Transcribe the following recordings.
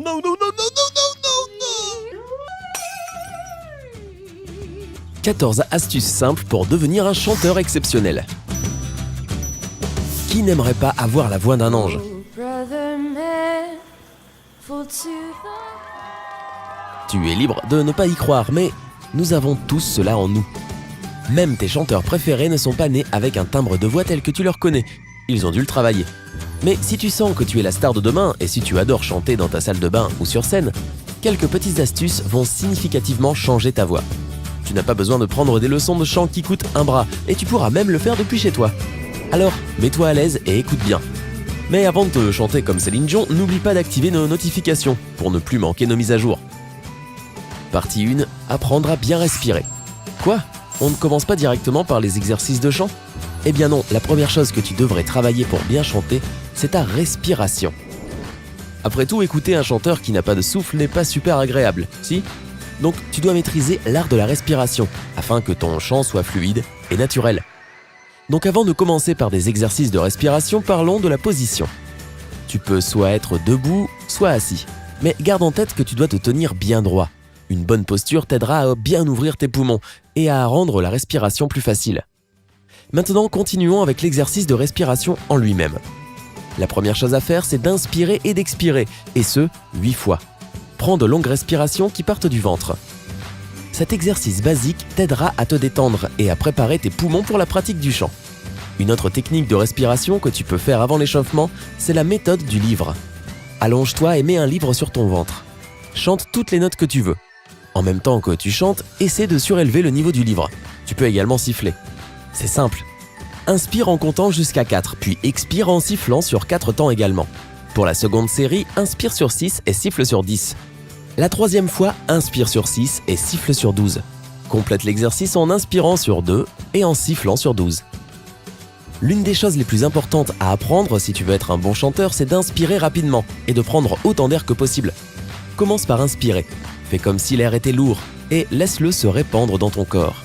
non, non, non, non, non, non, non. 14 astuces simples pour devenir un chanteur exceptionnel. Qui n'aimerait pas avoir la voix d'un ange ? Tu es libre de ne pas y croire, mais nous avons tous cela en nous. Même tes chanteurs préférés ne sont pas nés avec un timbre de voix tel que tu leur connais. Ils ont dû le travailler. Mais si tu sens que tu es la star de demain et si tu adores chanter dans ta salle de bain ou sur scène, quelques petites astuces vont significativement changer ta voix. Tu n'as pas besoin de prendre des leçons de chant qui coûtent un bras et tu pourras même le faire depuis chez toi. Alors, mets-toi à l'aise et écoute bien. Mais avant de te chanter comme Céline Dion, n'oublie pas d'activer nos notifications pour ne plus manquer nos mises à jour. Partie 1, apprendre à bien respirer. Quoi ? On ne commence pas directement par les exercices de chant ? Eh bien non, la première chose que tu devrais travailler pour bien chanter, c'est ta respiration. Après tout, écouter un chanteur qui n'a pas de souffle n'est pas super agréable, si ? Donc tu dois maîtriser l'art de la respiration, afin que ton chant soit fluide et naturel. Donc avant de commencer par des exercices de respiration, parlons de la position. Tu peux soit être debout, soit assis, mais garde en tête que tu dois te tenir bien droit. Une bonne posture t'aidera à bien ouvrir tes poumons et à rendre la respiration plus facile. Maintenant, continuons avec l'exercice de respiration en lui-même. La première chose à faire, c'est d'inspirer et d'expirer, et ce, 8 fois. Prends de longues respirations qui partent du ventre. Cet exercice basique t'aidera à te détendre et à préparer tes poumons pour la pratique du chant. Une autre technique de respiration que tu peux faire avant l'échauffement, c'est la méthode du livre. Allonge-toi et mets un livre sur ton ventre. Chante toutes les notes que tu veux. En même temps que tu chantes, essaie de surélever le niveau du livre. Tu peux également siffler. C'est simple. Inspire en comptant jusqu'à 4, puis expire en sifflant sur 4 temps également. Pour la seconde série, inspire sur 6 et siffle sur 10. La troisième fois, inspire sur 6 et siffle sur 12. Complète l'exercice en inspirant sur 2 et en sifflant sur 12. L'une des choses les plus importantes à apprendre si tu veux être un bon chanteur, c'est d'inspirer rapidement et de prendre autant d'air que possible. Commence par inspirer. Fais comme si l'air était lourd et laisse-le se répandre dans ton corps.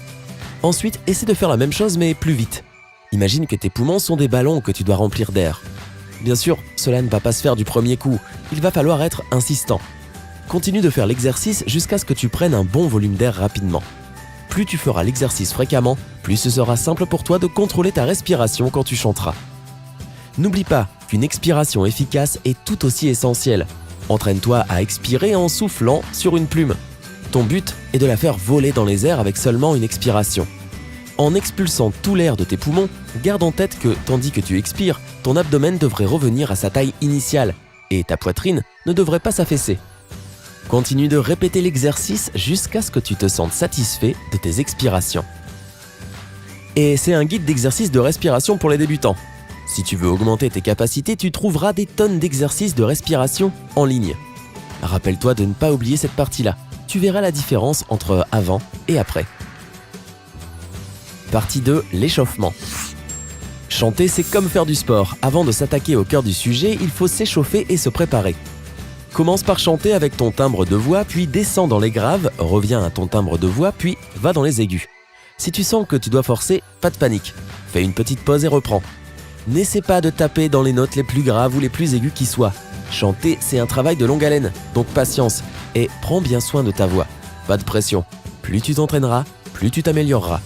Ensuite, essaie de faire la même chose mais plus vite. Imagine que tes poumons sont des ballons que tu dois remplir d'air. Bien sûr, cela ne va pas se faire du premier coup, il va falloir être insistant. Continue de faire l'exercice jusqu'à ce que tu prennes un bon volume d'air rapidement. Plus tu feras l'exercice fréquemment, plus ce sera simple pour toi de contrôler ta respiration quand tu chanteras. N'oublie pas qu'une expiration efficace est tout aussi essentielle. Entraîne-toi à expirer en soufflant sur une plume. Ton but est de la faire voler dans les airs avec seulement une expiration. En expulsant tout l'air de tes poumons, garde en tête que, tandis que tu expires, ton abdomen devrait revenir à sa taille initiale et ta poitrine ne devrait pas s'affaisser. Continue de répéter l'exercice jusqu'à ce que tu te sentes satisfait de tes expirations. Et c'est un guide d'exercice de respiration pour les débutants. Si tu veux augmenter tes capacités, tu trouveras des tonnes d'exercices de respiration en ligne. Rappelle-toi de ne pas oublier cette partie-là. Tu verras la différence entre avant et après. Partie 2, l'échauffement. Chanter, c'est comme faire du sport. Avant de s'attaquer au cœur du sujet, il faut s'échauffer et se préparer. Commence par chanter avec ton timbre de voix, puis descends dans les graves, reviens à ton timbre de voix, puis va dans les aigus. Si tu sens que tu dois forcer, pas de panique. Fais une petite pause et reprends. N'essaie pas de taper dans les notes les plus graves ou les plus aiguës qui soient. Chanter, c'est un travail de longue haleine, donc patience. Et prends bien soin de ta voix. Pas de pression. Plus tu t'entraîneras, plus tu t'amélioreras.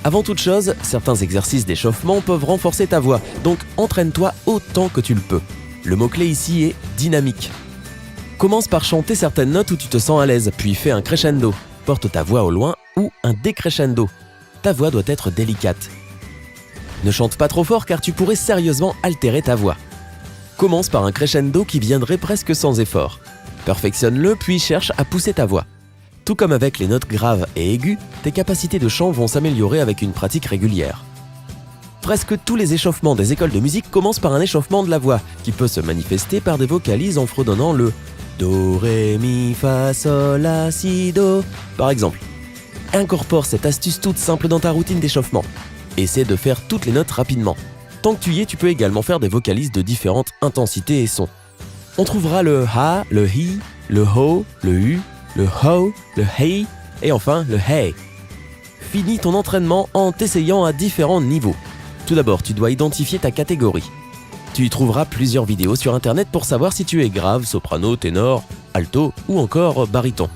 Avant toute chose, certains exercices d'échauffement peuvent renforcer ta voix, donc entraîne-toi autant que tu le peux. Le mot-clé ici est dynamique. Commence par chanter certaines notes où tu te sens à l'aise, puis fais un crescendo. Porte ta voix au loin ou un décrescendo. Ta voix doit être délicate. Ne chante pas trop fort car tu pourrais sérieusement altérer ta voix. Commence par un crescendo qui viendrait presque sans effort. Perfectionne-le puis cherche à pousser ta voix. Tout comme avec les notes graves et aiguës, tes capacités de chant vont s'améliorer avec une pratique régulière. Presque tous les échauffements des écoles de musique commencent par un échauffement de la voix, qui peut se manifester par des vocalises en fredonnant le Do, Ré, Mi, Fa, Sol, La, Si, Do, par exemple. Incorpore cette astuce toute simple dans ta routine d'échauffement. Essaie de faire toutes les notes rapidement. Tant que tu y es, tu peux également faire des vocalises de différentes intensités et sons. On trouvera le Ha, le Hi, le Ho, le Hu, le Ho, le Hei et enfin le Hey. Finis ton entraînement en t'essayant à différents niveaux. Tout d'abord, tu dois identifier ta catégorie. Tu y trouveras plusieurs vidéos sur internet pour savoir si tu es grave, soprano, ténor, alto ou encore baryton.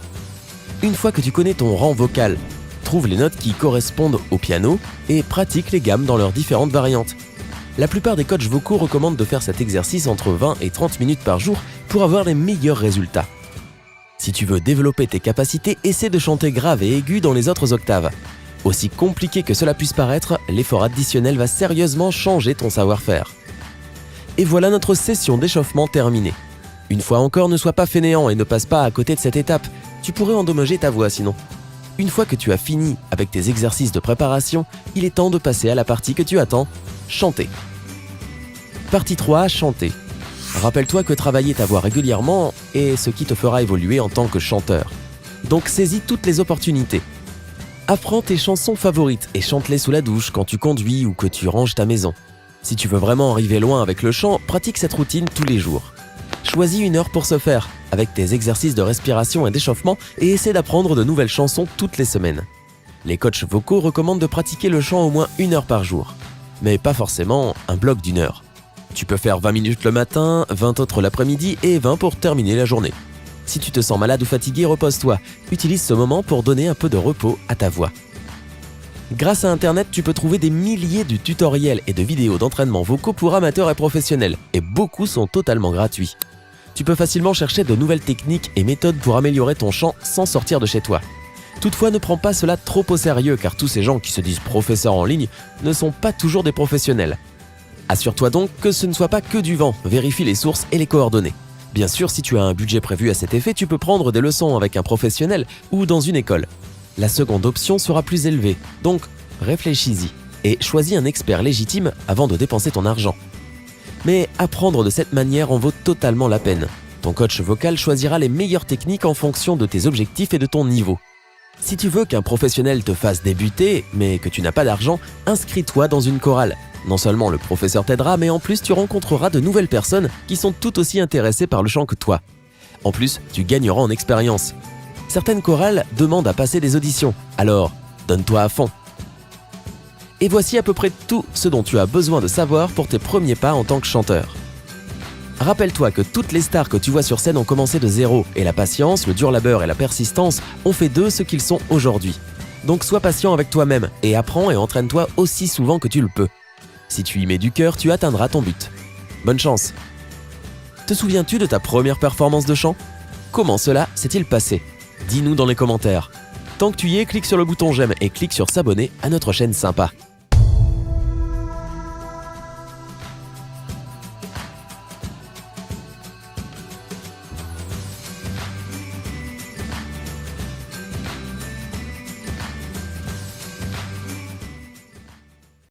Une fois que tu connais ton rang vocal, trouve les notes qui correspondent au piano et pratique les gammes dans leurs différentes variantes. La plupart des coachs vocaux recommandent de faire cet exercice entre 20 et 30 minutes par jour pour avoir les meilleurs résultats. Si tu veux développer tes capacités, essaie de chanter grave et aigu dans les autres octaves. Aussi compliqué que cela puisse paraître, l'effort additionnel va sérieusement changer ton savoir-faire. Et voilà notre session d'échauffement terminée. Une fois encore, ne sois pas fainéant et ne passe pas à côté de cette étape. Tu pourrais endommager ta voix sinon. Une fois que tu as fini avec tes exercices de préparation, il est temps de passer à la partie que tu attends, chanter. Partie 3, chanter. Rappelle-toi que travailler ta voix régulièrement est ce qui te fera évoluer en tant que chanteur. Donc saisis toutes les opportunités. Apprends tes chansons favorites et chante-les sous la douche quand tu conduis ou que tu ranges ta maison. Si tu veux vraiment arriver loin avec le chant, pratique cette routine tous les jours. Choisis une heure pour ce faire, avec tes exercices de respiration et d'échauffement, et essaie d'apprendre de nouvelles chansons toutes les semaines. Les coachs vocaux recommandent de pratiquer le chant au moins 1 heure par jour, mais pas forcément un bloc d'1 heure. Tu peux faire 20 minutes le matin, 20 autres l'après-midi et 20 pour terminer la journée. Si tu te sens malade ou fatigué, repose-toi. Utilise ce moment pour donner un peu de repos à ta voix. Grâce à Internet, tu peux trouver des milliers de tutoriels et de vidéos d'entraînement vocaux pour amateurs et professionnels, et beaucoup sont totalement gratuits. Tu peux facilement chercher de nouvelles techniques et méthodes pour améliorer ton chant sans sortir de chez toi. Toutefois, ne prends pas cela trop au sérieux car tous ces gens qui se disent professeurs en ligne ne sont pas toujours des professionnels. Assure-toi donc que ce ne soit pas que du vent, vérifie les sources et les coordonnées. Bien sûr, si tu as un budget prévu à cet effet, tu peux prendre des leçons avec un professionnel ou dans une école. La seconde option sera plus élevée, donc réfléchis-y et choisis un expert légitime avant de dépenser ton argent. Mais apprendre de cette manière en vaut totalement la peine. Ton coach vocal choisira les meilleures techniques en fonction de tes objectifs et de ton niveau. Si tu veux qu'un professionnel te fasse débuter, mais que tu n'as pas d'argent, inscris-toi dans une chorale. Non seulement le professeur t'aidera, mais en plus tu rencontreras de nouvelles personnes qui sont tout aussi intéressées par le chant que toi. En plus, tu gagneras en expérience. Certaines chorales demandent à passer des auditions, alors donne-toi à fond. Et voici à peu près tout ce dont tu as besoin de savoir pour tes premiers pas en tant que chanteur. Rappelle-toi que toutes les stars que tu vois sur scène ont commencé de zéro, et la patience, le dur labeur et la persistance ont fait d'eux ce qu'ils sont aujourd'hui. Donc sois patient avec toi-même et apprends et entraîne-toi aussi souvent que tu le peux. Si tu y mets du cœur, tu atteindras ton but. Bonne chance! Te souviens-tu de ta première performance de chant? Comment cela s'est-il passé? Dis-nous dans les commentaires. Tant que tu y es, clique sur le bouton j'aime et clique sur s'abonner à notre chaîne sympa.